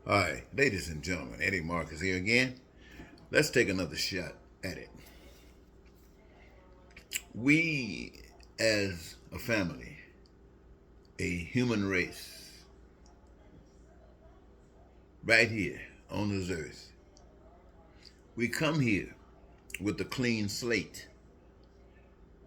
Hi, ladies and gentlemen, Eddie Marcus here again. Let's take another shot at it. We, as a family, a human race, right here on this earth, we come here with a clean slate,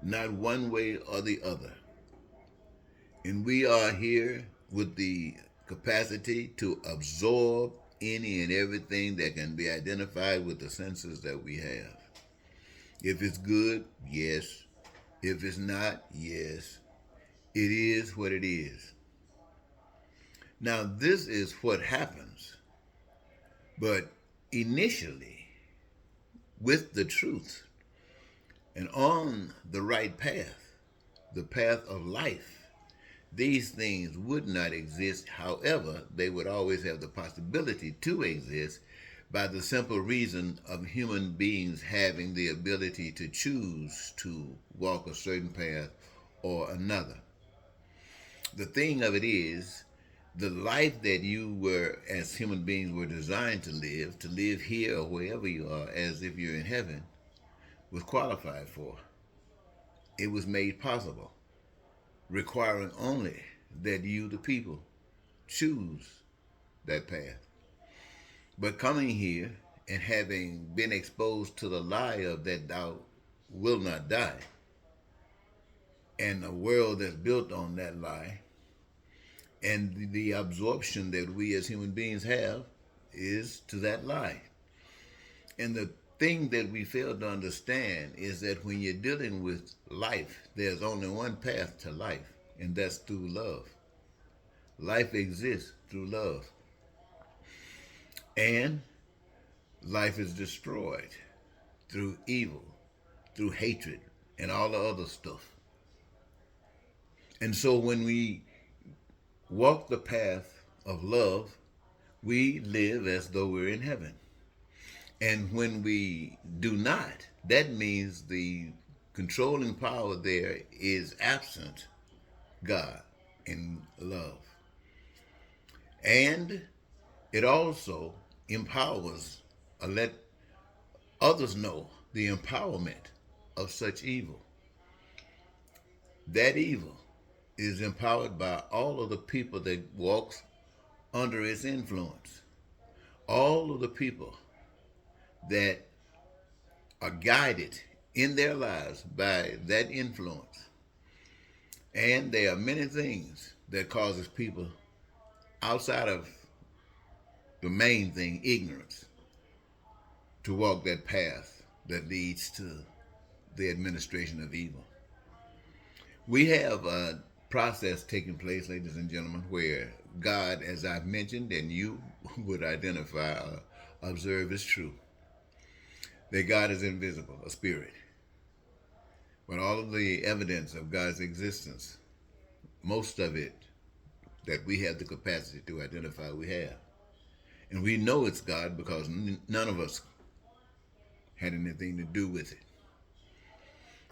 not one way or the other. And we are here with the capacity to absorb any and everything that can be identified with the senses that we have. If it's good, yes. If it's not, yes. It is what it is. Now, this is what happens, but initially, with the truth and on the right path, the path of life, these things would not exist. However, they would always have the possibility to exist by the simple reason of human beings having the ability to choose to walk a certain path or another. The thing of it is, the life that you were, as human beings, were designed to live here or wherever you are, as if you're in heaven, was qualified for. It was made possible, requiring only that you, the people, choose that path. But coming here and having been exposed to the lie of that thou will not die, and a world that's built on that lie, and the absorption that we as human beings have is to that lie. And the thing that we fail to understand is that when you're dealing with life, there's only one path to life, and that's through love. Life exists through love. And life is destroyed through evil, through hatred, and all the other stuff. And so when we walk the path of love, we live as though we're in heaven. And when we do not, that means the controlling power there is absent, God, in love. And it also empowers or let others know the empowerment of such evil. That evil is empowered by all of the people that walks under its influence. All of the people that are guided in their lives by that influence. And there are many things that causes people outside of the main thing, ignorance, to walk that path that leads to the administration of evil. We have a process taking place, ladies and gentlemen, where God, as I've mentioned, and you would identify, observe is true, that God is invisible, a spirit. But all of the evidence of God's existence, most of it that we have the capacity to identify, we have. And we know it's God because none of us had anything to do with it.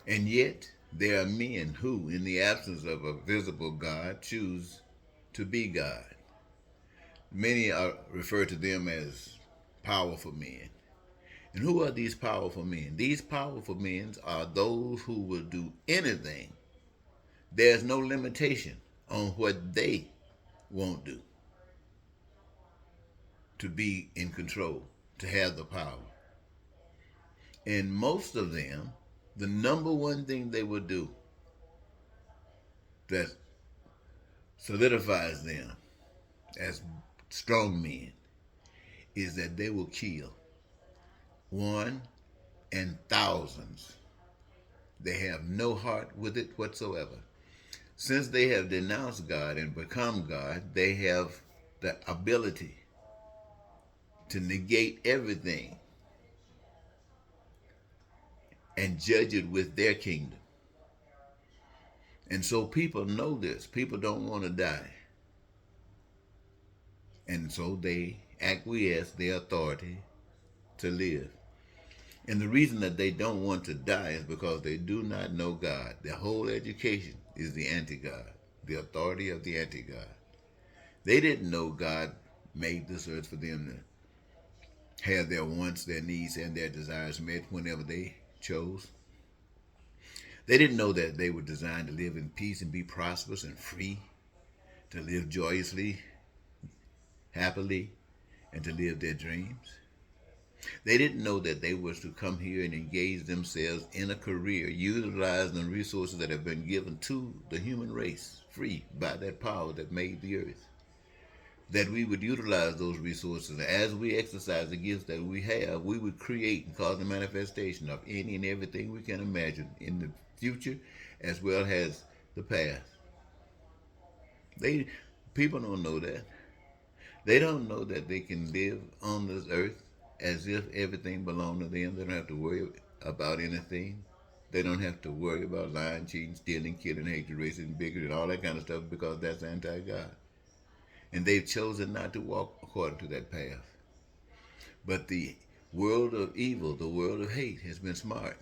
And yet, there are men who, in the absence of a visible God, choose to be God. Many are refer to them as powerful men. And who are these powerful men? These powerful men are those who will do anything. There's no limitation on what they won't do to be in control, to have the power. And most of them, the number one thing they will do that solidifies them as strong men is that they will kill one and thousands. They have no heart with it whatsoever. Since they have denounced God and become God, they have the ability to negate everything and judge it with their kingdom. And so people know this. People don't want to die. And so they acquiesce their authority to live. And the reason that they don't want to die is because they do not know God. Their whole education is the anti-God, the authority of the anti-God. They didn't know God made this earth for them to have their wants, their needs, and their desires met whenever they chose. They didn't know that they were designed to live in peace and be prosperous and free, to live joyously, happily, and to live their dreams. They didn't know that they were to come here and engage themselves in a career, utilizing the resources that have been given to the human race, free by that power that made the earth. That we would utilize those resources. As we exercise the gifts that we have, we would create and cause the manifestation of any and everything we can imagine in the future as well as the past. People don't know that. They don't know that they can live on this earth as if everything belonged to them. They don't have to worry about anything. They don't have to worry about lying, cheating, stealing, killing, hatred, racism, bigotry, and all that kind of stuff because that's anti-God. And they've chosen not to walk according to that path. But the world of evil, the world of hate, has been smart.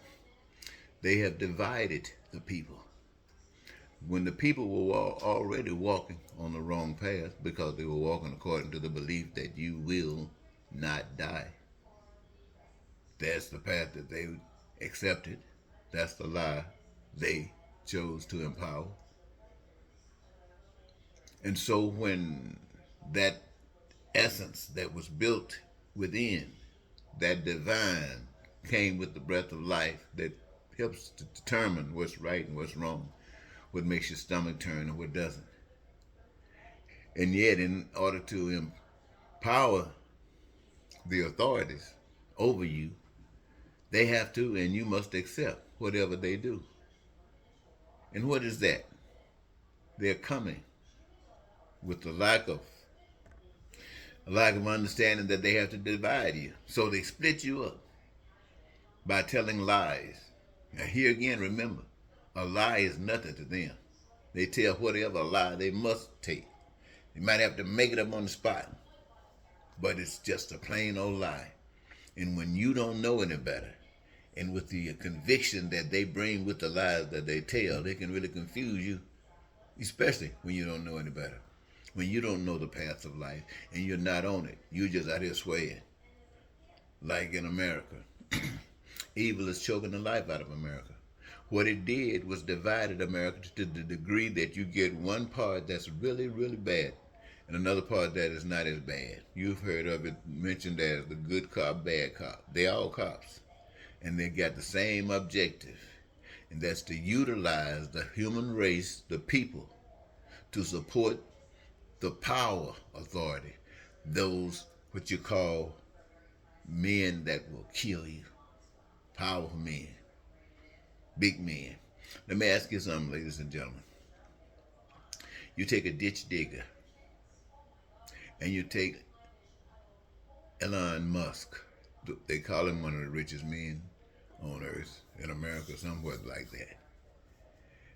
They have divided the people. When the people were already walking on the wrong path because they were walking according to the belief that you will not die. That's the path that they accepted. That's the lie they chose to empower. And so when that essence that was built within, that divine, came with the breath of life that helps to determine what's right and what's wrong, what makes your stomach turn and what doesn't. And yet, in order to empower the authorities over you, they have to, and you must accept whatever they do. And what is that? They're coming with a lack of understanding that they have to divide you. So they split you up by telling lies. Now here again, remember, a lie is nothing to them. They tell whatever lie they must take. You might have to make it up on the spot, but it's just a plain old lie. And when you don't know any better, and with the conviction that they bring with the lies that they tell, they can really confuse you, especially when you don't know any better. When you don't know the path of life and you're not on it, you're just out here swaying. Like in America, evil is choking the life out of America. What it did was divided America to the degree that you get one part that's really, really bad and another part that is not as bad. You've heard of it mentioned as the good cop, bad cop. They're all cops, and they got the same objective, and that's to utilize the human race, the people, to support the power authority, those what you call men that will kill you, powerful men, big men. Let me ask you something, ladies and gentlemen. You take a ditch digger, and you take Elon Musk. They call him one of the richest men on earth, in America, somewhat like that.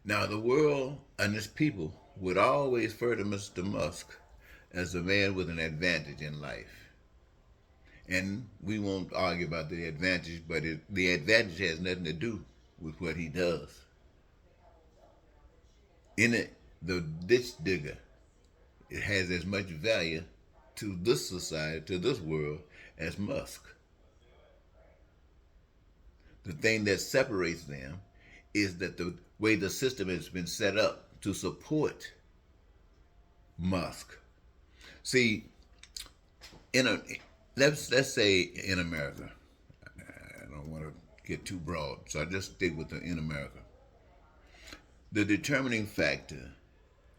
Now, the world and its people would always refer to Mr. Musk as a man with an advantage in life. And we won't argue about the advantage, but the advantage has nothing to do with what he does. In it, the ditch digger, it has as much value to this society, to this world, as Musk. The thing that separates them is that the way the system has been set up to support Musk. See, let's say in America, I don't want to get too broad, so I just stick with in America. The determining factor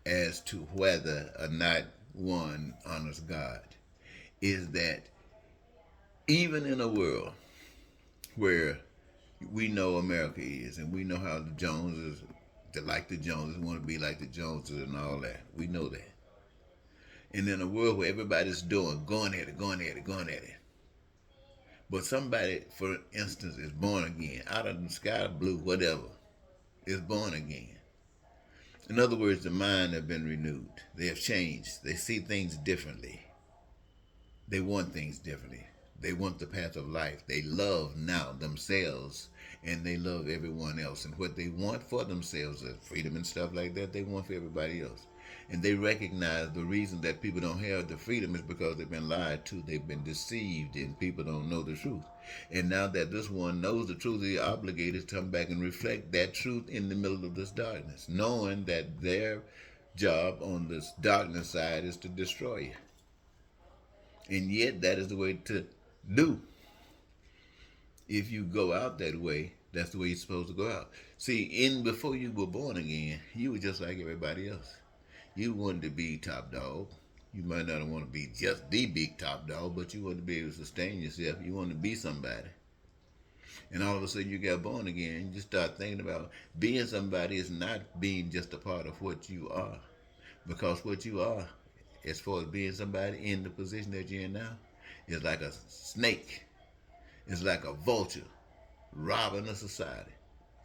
as to whether or not one honors God is that even in a world where we know America is, and we know how the Joneses, they like the Joneses, want to be like the Joneses and all that. We know that. And in a world where everybody's going at it. But somebody, for instance, is born again, out of the sky, blue, whatever, is born again. In other words, the mind have been renewed. They have changed. They see things differently. They want things differently. They want the path of life. They love now themselves, and they love everyone else. And what they want for themselves, freedom and stuff like that, they want for everybody else. And they recognize the reason that people don't have the freedom is because they've been lied to, they've been deceived, and people don't know the truth. And now that this one knows the truth, they're obligated to come back and reflect that truth in the middle of this darkness, knowing that their job on this darkness side is to destroy you. And yet, that is the way to do. If you go out that way, that's the way you're supposed to go out. See, before you were born again, you were just like everybody else. You wanted to be top dog. You might not want to be just the big top dog, but you wanted to be able to sustain yourself. You wanted to be somebody. And all of a sudden you got born again. You start thinking about being somebody is not being just a part of what you are. Because what you are, as far as being somebody in the position that you're in now, is like a snake. It's like a vulture robbing a society.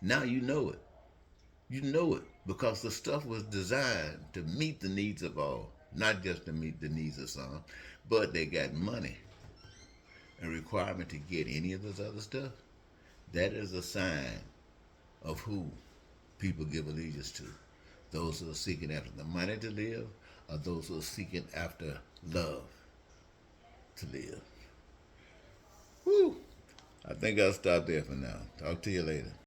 Now you know it. You know it because the stuff was designed to meet the needs of all, not just to meet the needs of some, but they got money, a requirement to get any of this other stuff. That is a sign of who people give allegiance to. Those who are seeking after the money to live, or those who are seeking after love to live. Whew. I think I'll stop there for now. Talk to you later.